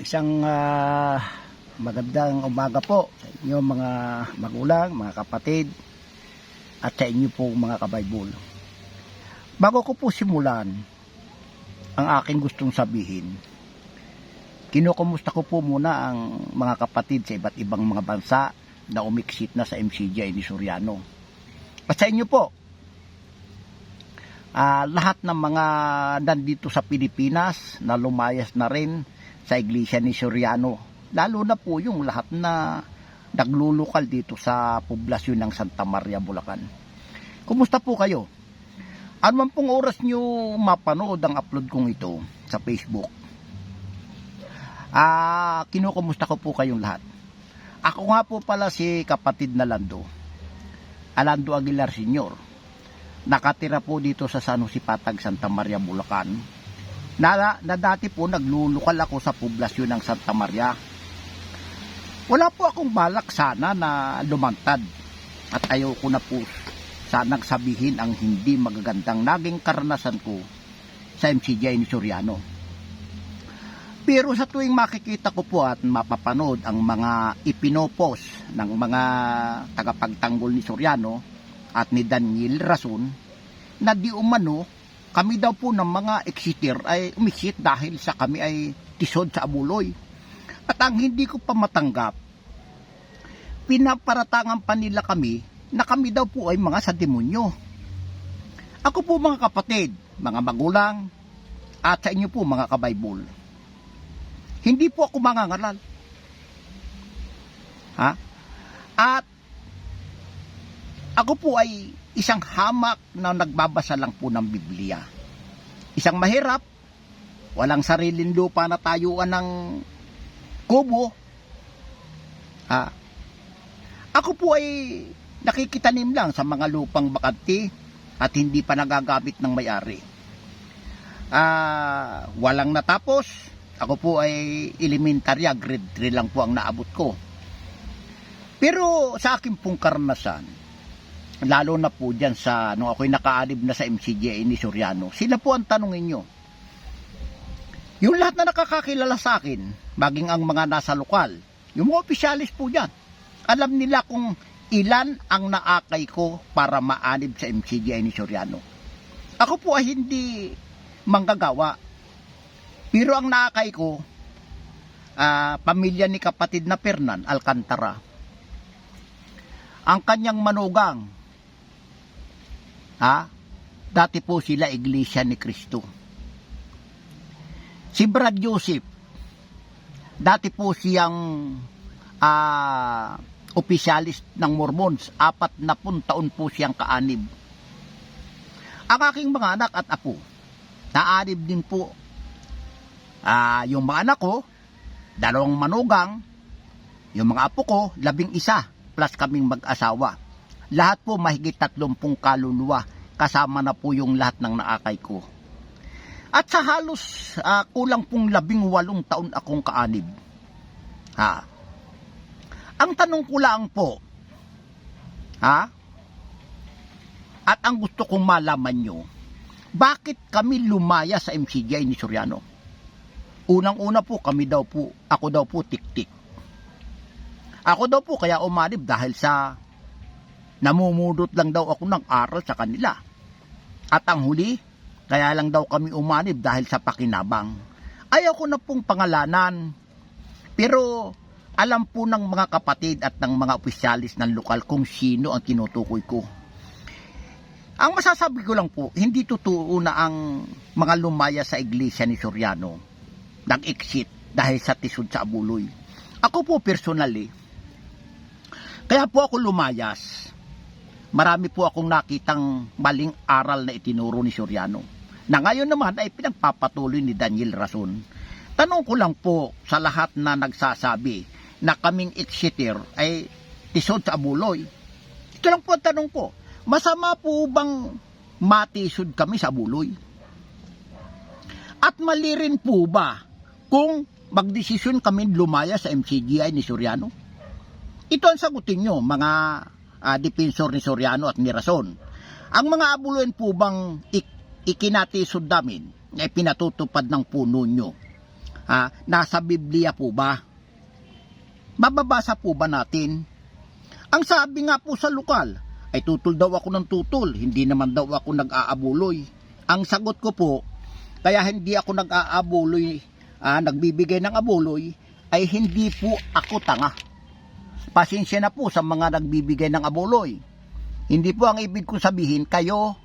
Isang magandang umaga po sa inyo mga magulang, mga kapatid, at sa inyo po mga kabaybol. Bago ko po simulan ang aking gustong sabihin, kinukumusta ko po muna ang mga kapatid sa iba't ibang mga bansa na umiksit na sa MCGI ni Soriano. At sa inyo po, lahat ng mga nandito sa Pilipinas na lumayas na rin sa iglesia ni Soriano, lalo na po yung lahat na naglulukal dito sa poblasyon ng Santa Maria, Bulacan. Kumusta po kayo? Ano man pong oras nyo mapanood ang upload kong ito sa Facebook, kinukumusta ko po kayong lahat. Ako nga po pala si kapatid na Lando Aguilar Sr. Nakatira po dito sa San Jose Patag, Santa Maria, Bulacan. Na dati po naglulukal ako sa poblasyon ng Santa Maria. Wala po akong balak sana na lumantad at ayoko na po sanang sabihin ang hindi magagandang naging karanasan ko sa MCGI ni Soriano. Pero sa tuwing makikita ko po at mapapanood ang mga ipinopost ng mga tagapagtanggol ni Soriano at ni Daniel Rason, na di umano kami daw po ng mga exiter ay umisit dahil sa kami ay tisod sa abuloy. At ang hindi ko pa matanggap, pinaparatangan pa nila kami na kami daw po ay mga sa demonyo. Ako po mga kapatid, mga magulang, at sa inyo po mga kabaybol, hindi po ako mangangaral. At ako po ay isang hamak na nagbabasa lang po ng Biblia. Isang mahirap, walang sariling lupa na tayuan ng kubo. Ako po ay nakikitanim lang sa mga lupang bakante at hindi pa nagagamit ng may-ari. Walang natapos. Ako po ay elementarya, grade 3 lang po ang naabot ko. Pero sa akin pong karanasan, lalo na po dyan sa nung ako'y nakaanib na sa MCGI ni Soriano, sila po ang tanongin nyo. Yung lahat na nakakakilala sa akin, maging ang mga nasa lokal, yung mga opisyalis po dyan, alam nila kung ilan ang naakay ko para maanib sa MCGI ni Soriano. Ako po ay hindi manggagawa. Pero ang naakay ko, pamilya ni kapatid na Fernan Alcantara. Ang kanyang manugang, dati po sila Iglesia ni Cristo. Si Brad Joseph, dati po siyang opisyalis ng Mormons, 40 taon po siyang kaanib. Ang aking mga anak at apo, naanib din po. Yung mga anak ko, 2 manugang, yung mga apo ko, 11, plus kaming mag-asawa. Lahat po mahigit 30 kaluluwa, kasama na po yung lahat ng naakay ko. At sa halos kulang pong 18 taon akong kaanib. Ang tanong ko lang po, at ang gusto kong malaman nyo, bakit kami lumaya sa MCGI ni Soriano? Unang-una po, ako daw po tik-tik. Ako daw po kaya umanib dahil sa namumudot lang daw ako ng aral sa kanila. At ang huli, kaya lang daw kami umanib dahil sa pakinabang. Ayaw ko na pong pangalanan. Pero alam po ng mga kapatid at ng mga opisyalis ng lokal kung sino ang tinutukoy ko. Ang masasabi ko lang po, hindi totoo na ang mga lumaya sa iglesia ni Soriano nag-exit dahil sa tisod sa abuloy. Ako po personally, kaya po ako lumayas. Marami po akong nakitang maling aral na itinuro ni Soriano, na ngayon naman ay pinagpapatuloy ni Daniel Rason. Tanong ko lang po sa lahat na nagsasabi na kaming exiter ay tisod sa abuloy. Ito lang po ang tanong ko. Masama po bang matisod kami sa abuloy? At mali rin po ba kung magdesisyon kami lumaya sa MCGI ni Soriano? Ito ang sagutin nyo, mga depensor ni Soriano at ni Rason. Ang mga abuloyin po bang ikinatisod namin ay pinatutupad ng puno nyo? Nasa Biblia po ba? Mababasa po ba natin? Ang sabi nga po sa lokal, ay tutol daw ako ng tutol, hindi naman daw ako nag-aabuloy. Ang sagot ko po, kaya hindi ako nag-aabuloy, nagbibigay ng abuloy, ay hindi po ako tanga. Pasensya na po sa mga nagbibigay ng abuloy. Hindi po ang ibig kong sabihin, kayo